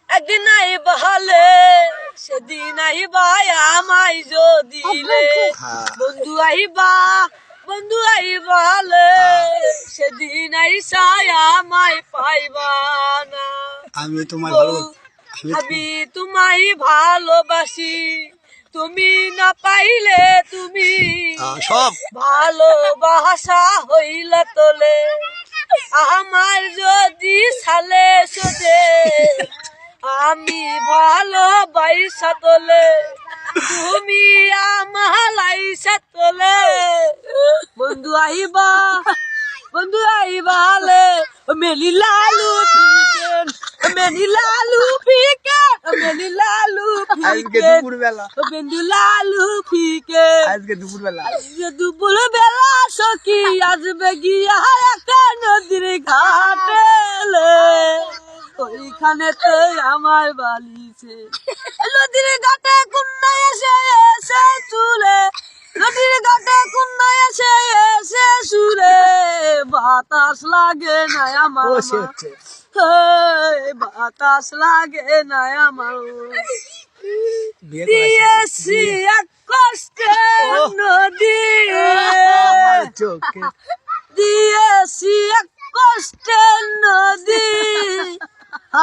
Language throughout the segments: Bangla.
একদিন আহিবা হলে সেদিন আহিবা আমায় যদিলে বন্ধু আহিবা হলে সেদিন আইসায় আমায় পাইবা না। আমি তোমায় ভালোবাসি তুমি না পাইলে তুমি সব ভালোবাসা হইলা তোলে আমার যদি সালে সোজে আমি ভালোবাসা তোলে তুমি আমার লাইসা তোলে বন্ধু আহিবা হলে মেলি লালু পিকেন আজকে দুপুরবেলা দুপুরবেলা সখী আসবে গিয়া একটা নদীর ঘাটেলে ওইখানেতে আমার বালিছে নদীর ঘাটে কুন্না এসে চুলে নদীর ঘাটে কুন্না এসে সুরে বাতাস লাগে না আমার বাতাস লাগে না আমার দিয়েছি এক কষ্টে নদী দিয়েছি এক কষ্টে নদী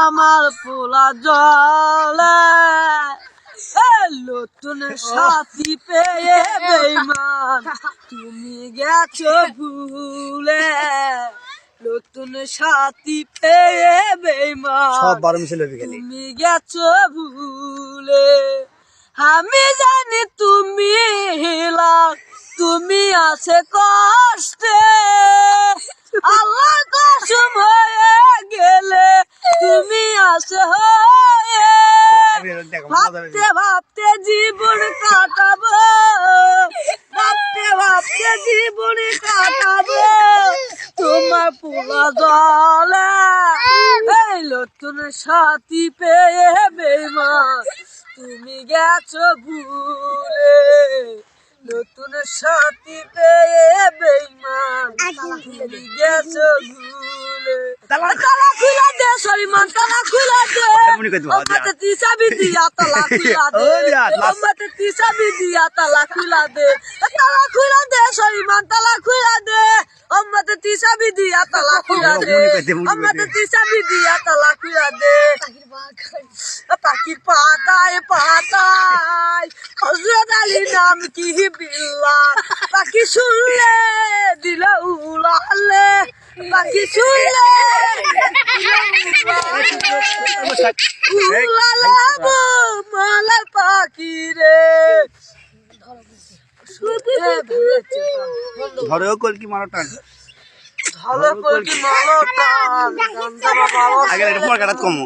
আমার পোলা জলে নতুন সাথী পেয়ে বেইমান তুমি গেছো ভুলে নতুন সাথী পেয়ে বেইমান তুমি গেছো ভুলে আমি জানি তুমি হিলা তুমি আছে কষ্টে আল্লাহ কসম হয়ে গেলে তুমি আছে হয়ে ভাবতে জীবন কাটাবো জীবন কাটাবো তোমার পোলা জলে নতুন সাথী পেয়ে বেইমান তুমি গেছো ভুলে নতুন সাথী পেয়ে বেইমান তুমি গেছো ভুলে তালা খুলা দে সরিমান তালা খুলা দে আমাতে তিসাবি দিয়া তালা খুলা দে আমাতে তিসাবি দিয়া তালা খুলা দে তালা খুলা দে সরিমান তালা খুলা দে আমাতে তিসাবি দিয়া তালা খুলা দে আমাতে তিসাবি দিয়া তালা খুলা দে পাখির পাতায় হযরত আলী নাম কি বিল্লাহ পাখি শুনলে দিল উড়ালে পাখি শুনলে উড়ালাবো মালার পাখি রে ধরেও কলকি মারো টান ধরে কলকি মারো টান আগে এটা পর কাটাত কমো